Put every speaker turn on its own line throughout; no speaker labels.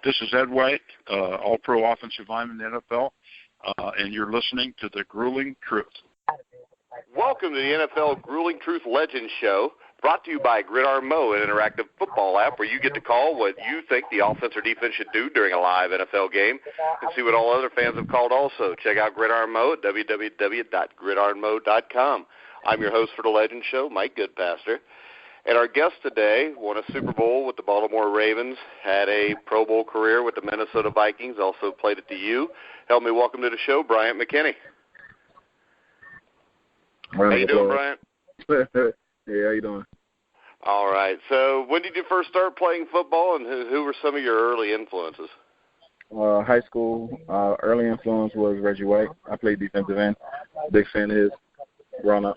This is Ed White, All-Pro Offensive Lineman in the NFL, and you're listening to The Grueling Truth.
Welcome to the NFL Grueling Truth Legends Show, brought to you by Gridiron Mo, an interactive football app where you get to call what you think the offense or defense should do during a live NFL game and see what all other fans have called also. Check out Gridiron Mo at www.gridironmo.com. I'm your host for the Legends Show, Mike Goodpaster. And our guest today won a Super Bowl with the Baltimore Ravens, had a Pro Bowl career with the Minnesota Vikings, also played at the U. Help me welcome to the show, Bryant McKinnie. How you doing, Bryant?
Hey, how you doing?
All right. So when did you first start playing football, and who were some of your early influences?
High school, early influence was Reggie White. I played defensive end. Big fan of his growing up.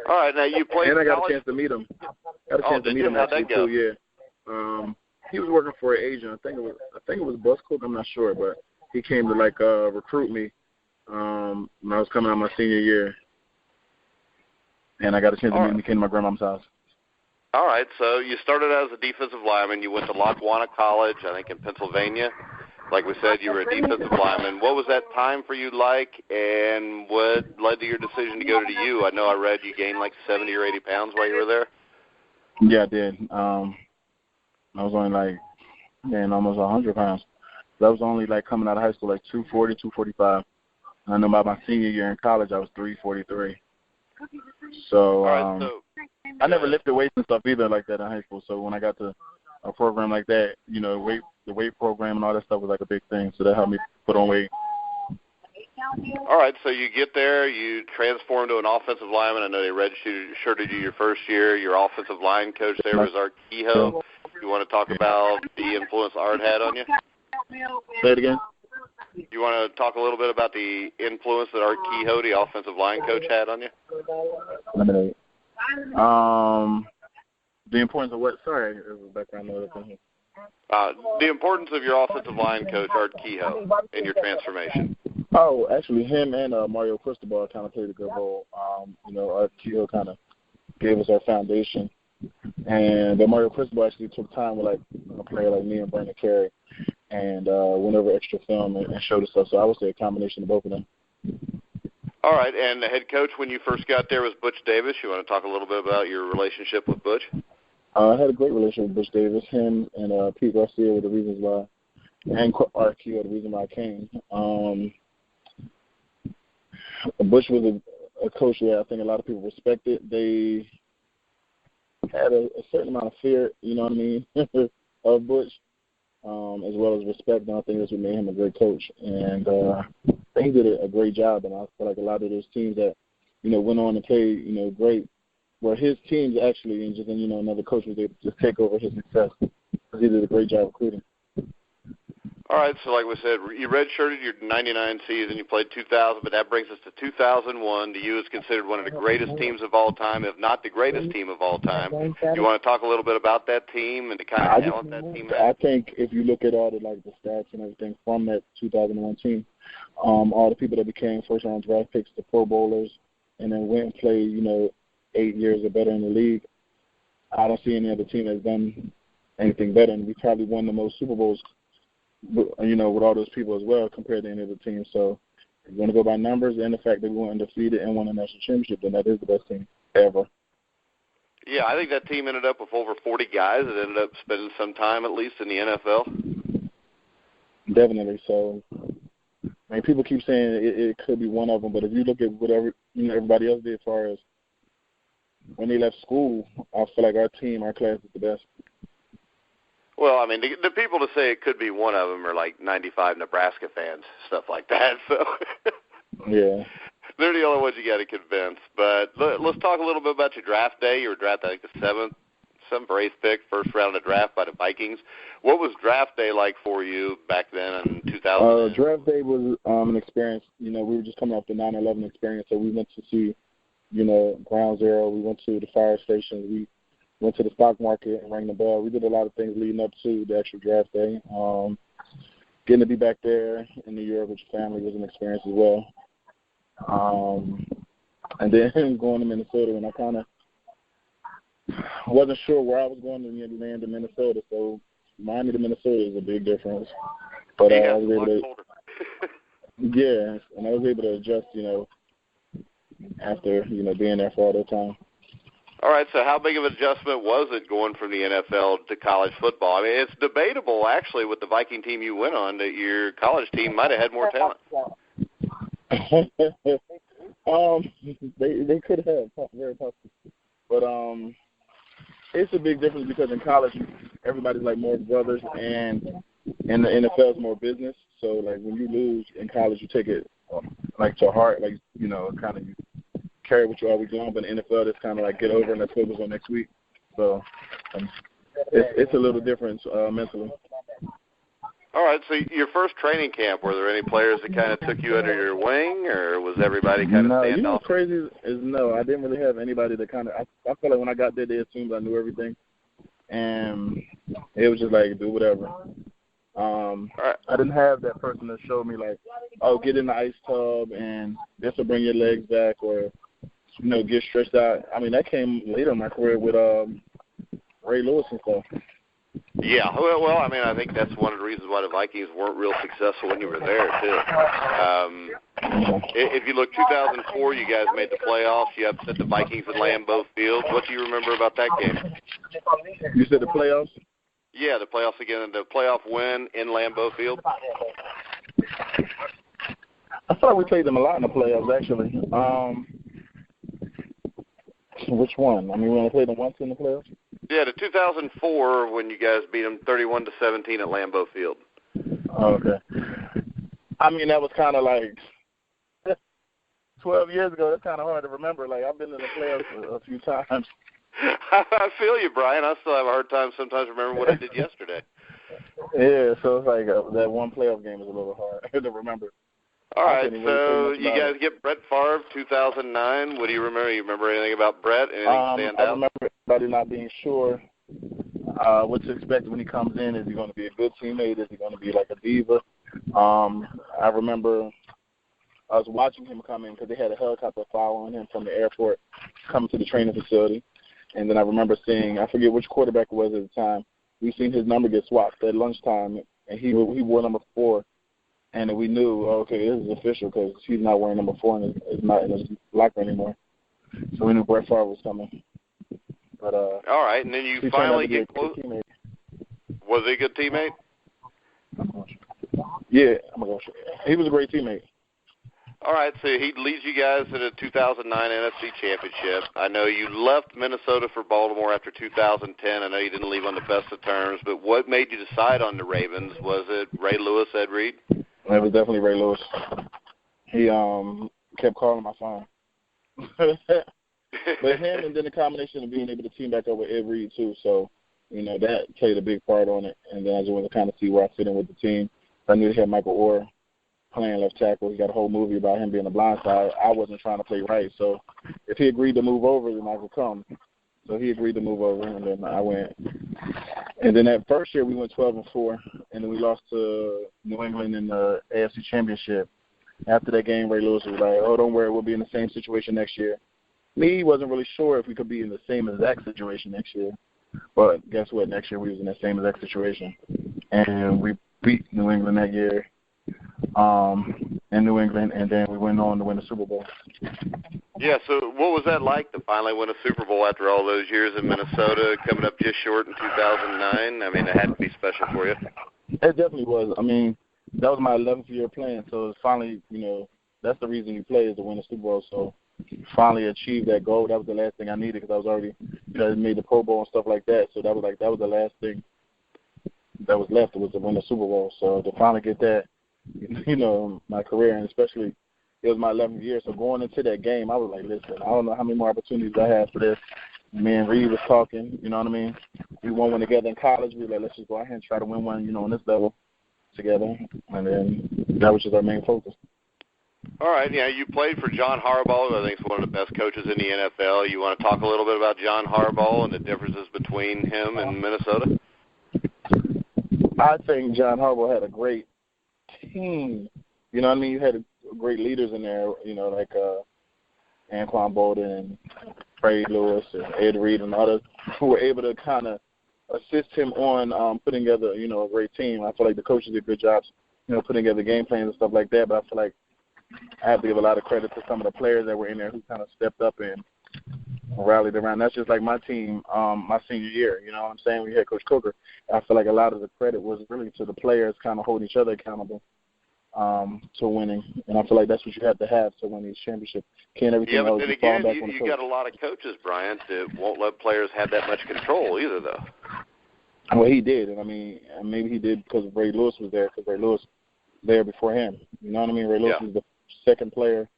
All right, now you played.
And I got
college?
a chance to meet him. Got a chance to meet him actually too. Yeah. He was working for an agent. I think it was Bus Cook. I'm not sure, but he came to recruit me when I was coming out my senior year, and I got a chance to meet him. He came to my grandma's house.
All right, so you started as a defensive lineman. You went to Lackawanna College, I think, in Pennsylvania. Like we said, you were a defensive lineman. What was that time for you like, and what led to your decision to go to the U? I know I read you gained like 70 or 80 pounds while you were there.
Yeah, I did. I was only almost 100 pounds. That was only coming out of high school, 240, 245. And I know by my senior year in college, I was 343. So, I never lifted weights and stuff either like that in high school. So when I got to a program like that, the weight program and all that stuff was a big thing. So that helped me put on weight.
All right, so you get there, you transform to an offensive lineman. I know they redshirted you your first year. Your offensive line coach there was Art Kehoe. You want to talk about the influence Art had on you?
Say it again.
You want to talk a little bit about the influence that Art Kehoe, the offensive line coach, had on you?
Lemonade. The importance of what? Sorry, there's a background noise in here.
The importance of your offensive line coach, Art Kehoe, in your transformation.
Oh, actually, him and Mario Cristobal kind of played a good role. Art Kehoe kind of gave us our foundation. And Mario Cristobal actually took time with a player like me and Brandon Carey and went over extra film and showed us stuff. So I would say a combination of both of them.
All right, and the head coach when you first got there was Butch Davis. You want to talk a little bit about your relationship with Butch?
I had a great relationship with Butch Davis. Him and Pete Garcia were the reasons why, and Art Kehoe, the reason why I came. Butch was a coach that I think a lot of people respected. They had a certain amount of fear, of Butch, as well as respect, and I think that's what made him a great coach. And I think he did a great job, and I feel like a lot of those teams that, went on to play, great, were his teams actually, and just, another coach was able to take over his success because he did a great job recruiting.
All right, so like we said, you redshirted your 99 season, you played 2000, but that brings us to 2001. The U is considered one of the greatest teams of all time, if not the greatest team of all time. You want to talk a little bit about that team and the kind of talent that team had?
I think if you look at all the the stats and everything from that 2001 team, all the people that became first-round draft picks, the Pro Bowlers, and then went and played, 8 years or better in the league, I don't see any other team that's done anything better, and we probably won the most Super Bowls with all those people as well compared to any other team. So if you want to go by numbers and the fact that we went undefeated and won a national championship, then that is the best team ever.
Yeah, I think that team ended up with over 40 guys that ended up spending some time at least in the NFL.
Definitely. So, people keep saying it could be one of them, but if you look at whatever everybody else did as far as when they left school, I feel like our class is the best.
Well, the people to say it could be one of them are 95 Nebraska fans, stuff like that. So
yeah,
they're the only ones you got to convince. But let's talk a little bit about your draft day. You were drafted, I think, the 7th or 8th pick, first round of draft by the Vikings. What was draft day like for you back then in 2000?
Draft day was an experience. We were just coming off the 9/11 experience, so we went to see, Ground Zero. We went to the fire station. We went to the stock market and rang the bell. We did a lot of things leading up to the actual draft day. Getting to be back there in New York with your family was an experience as well. And then going to Minnesota, and I kind of wasn't sure where I was going to land in Minnesota. So Miami to Minnesota is a big difference. But
yeah,
I was able to, yeah, and I was able to adjust, after, being there for all that time.
All right, so how big of an adjustment was it going from the NFL to college football? I mean, it's debatable, actually, with the Viking team you went on, that your college team might have had more talent.
They could have, very possibly. But it's a big difference because in college, everybody's like more brothers, and in the NFL is more business. So, like, when you lose in college, you take it, like, to heart, like, kind of carry what you always doing, but in the NFL, it's kind of like get over and let's focus on next week. So it's a little different mentally.
All right, so your first training camp, were there any players that kind of took you under your wing, or was everybody kind of standoff?
No, what's crazy is no, I didn't really have anybody that kind of, I feel like when I got there, they assumed I knew everything, and it was just like, do whatever.
Right.
I didn't have that person that showed me like, oh, get in the ice tub and this will bring your legs back, or get stretched out. I mean, that came later in my career with Ray Lewis and stuff.
Yeah, well, I mean, I think that's one of the reasons why the Vikings weren't real successful when you were there, too. If you look 2004, you guys made the playoffs. You upset the Vikings at Lambeau Field. What do you remember about that game?
You said the playoffs?
Yeah, the playoffs again, the playoff win in Lambeau Field.
I thought we played them a lot in the playoffs, actually. Which one? I mean, we only played them once in the playoffs?
Yeah, the 2004 when you guys beat them 31-17 at Lambeau Field.
Oh, okay. I mean, that was kind of like 12 years ago. That's kind of hard to remember. Like, I've been in the playoffs a few times.
I feel you, Brian. I still have a hard time sometimes remembering what I did yesterday.
Yeah, so it's like that one playoff game is a little hard to remember.
All right, so you guys get Brett Favre, 2009. What do you remember? You remember anything about Brett? Anything stand out?
I remember everybody not being sure what to expect when he comes in. Is he going to be a good teammate? Is he going to be like a diva? I remember I was watching him come in because they had a helicopter following him from the airport coming to the training facility. And then I remember seeing, I forget which quarterback it was at the time, we seen his number get swapped at lunchtime, and he wore number 4. And we knew, okay, this is official because he's not wearing number 4 and is not in his locker anymore. So we knew Brett Favre was coming. But all
right, and then you finally get close. Was he a good teammate?
Yeah, oh my gosh, he was a great teammate.
All right, so he leads you guys to the 2009 NFC Championship. I know you left Minnesota for Baltimore after 2010. I know you didn't leave on the best of terms, but what made you decide on the Ravens? Was it Ray Lewis, Ed Reed?
It was definitely Ray Lewis. He kept calling my phone. But him and then the combination of being able to team back up with Ed Reed, too. So, that played a big part on it. And then I just wanted to kind of see where I fit in with the team. I knew they had Michael Orr playing left tackle. He got a whole movie about him being a blind side. I wasn't trying to play right. So if he agreed to move over, then I could come. So he agreed to move over, and then I went. And then that first year we went 12-4, and then we lost to New England in the AFC Championship. After that game, Ray Lewis was like, oh, don't worry, we'll be in the same situation next year. Me wasn't really sure if we could be in the same exact situation next year. But guess what? Next year we was in the same exact situation. And we beat New England that year in New England, and then we went on to win the Super Bowl.
Yeah, so what was that like to finally win a Super Bowl after all those years in Minnesota, coming up just short in 2009? I mean, it had to be special for you.
It definitely was. I mean, that was my 11th year playing, so it's finally, that's the reason you play is to win a Super Bowl. So finally achieved that goal. That was the last thing I needed because I was already, made the Pro Bowl and stuff like that. So that was the last thing that was left was to win the Super Bowl. So to finally get that, my career, and especially it was my 11th year. So going into that game, I was like, listen, I don't know how many more opportunities I have for this. Me and Reed was talking, you know what I mean? We won one together in college. We were like, let's just go ahead and try to win one, on this level together. And then that was just our main focus.
All right, yeah, you played for John Harbaugh, who I think is one of the best coaches in the NFL. You want to talk a little bit about John Harbaugh and the differences between him and Minnesota?
I think John Harbaugh had a great team. You know what I mean? You had great leaders in there, like Anquan Bolden and Ray Lewis and Ed Reed and others who were able to kind of assist him on putting together, a great team. I feel like the coaches did good jobs, putting together game plans and stuff like that. But I feel like I have to give a lot of credit to some of the players that were in there who kind of stepped up and rallied around. That's just like my team, my senior year. You know what I'm saying? We had Coach Coker. I feel like a lot of the credit was really to the players kind of holding each other accountable to winning. And I feel like that's what you have to win these championships. Can't everything else
but then
fall
again,
back on the
you
coach.
got a lot of coaches, Bryant, that won't let players have that much control either, though.
Well, he did, and I mean, maybe he did because Ray Lewis was there, because Ray Lewis was there before him. You know what I mean? Ray Lewis was the second player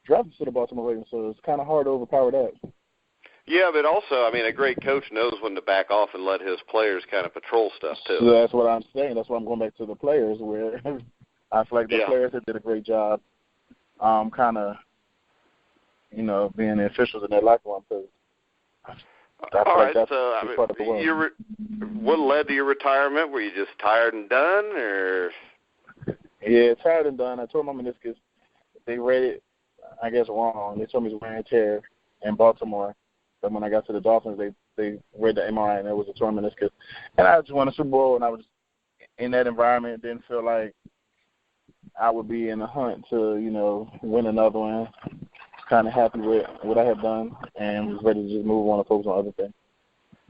drafted to the Baltimore Ravens, so it's kind of hard to overpower that.
Yeah, but also, I mean, a great coach knows when to back off and let his players kind of patrol stuff, too.
So that's what I'm saying. That's why I'm going back to the players, where I feel like the players that did a great job kind of, being the officials in that locker room, because
all right, so what led to your retirement? Were you just tired and done, or?
Yeah, tired and done. I told my meniscus they read it, I guess, wrong. They told me it was wear and tear in Baltimore, but when I got to the Dolphins, they read the MRI and it was a torn meniscus. And I just won a Super Bowl, and I was in that environment. Didn't feel like I would be in a hunt to, win another one. Kind of happy with what I had done and was ready to just move on and focus on other things.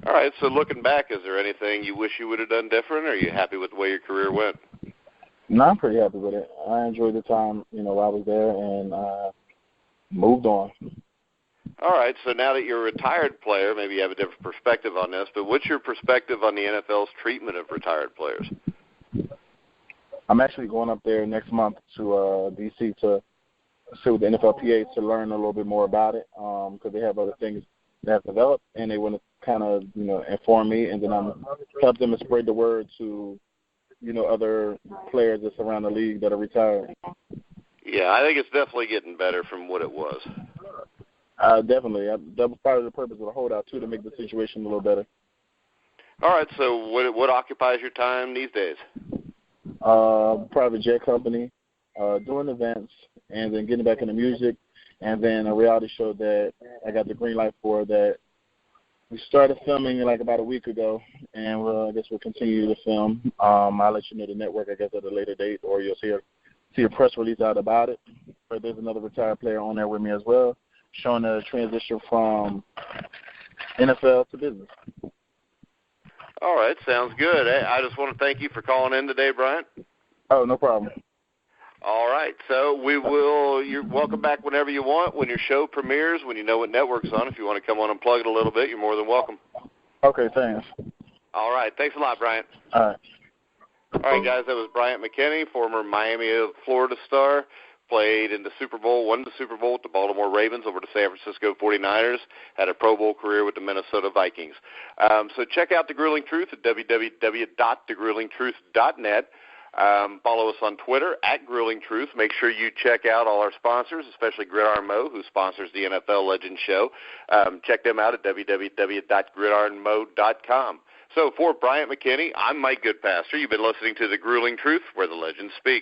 All right, so looking back, is there anything you wish you would have done different, or are you happy with the way your career went?
No, I'm pretty happy with it. I enjoyed the time, while I was there, and moved on.
All right, so now that you're a retired player, maybe you have a different perspective on this, but what's your perspective on the NFL's treatment of retired players?
I'm actually going up there next month to D.C. to sit with the NFLPA to learn a little bit more about it, because they have other things that have developed, and they want to kind of, inform me, and then I'm help them to spread the word to, other players that's around the league that are retired.
Yeah, I think it's definitely getting better from what it was.
Definitely. That was part of the purpose of the holdout, too, to make the situation a little better.
All right, so what occupies your time these days?
Private jet company, doing events, and then getting back into music, and then a reality show that I got the green light for that we started filming like about a week ago, and I guess we'll continue to film. I'll let you know the network, I guess, at a later date, or you'll see a press release out about it. But there's another retired player on there with me as well, showing the transition from NFL to business.
All right, sounds good. I just want to thank you for calling in today, Bryant.
Oh, no problem.
All right, so you're welcome back whenever you want, when your show premieres, when you know what network's on. If you want to come on and plug it a little bit, you're more than welcome.
Okay, thanks.
All right, thanks a lot, Bryant.
All right.
All right, guys, that was Bryant McKinnie, former Miami of Florida star, played in the Super Bowl, won the Super Bowl with the Baltimore Ravens over the San Francisco 49ers, had a Pro Bowl career with the Minnesota Vikings. So check out The Grueling Truth at www.thegruelingtruth.net. Follow us on Twitter at Grueling Truth. Make sure you check out all our sponsors, especially Gridiron Mo, who sponsors the NFL Legends Show. Check them out at www.gridironmo.com. So for Bryant McKinnie, I'm Mike Goodpaster. You've been listening to The Grueling Truth, where the legends speak.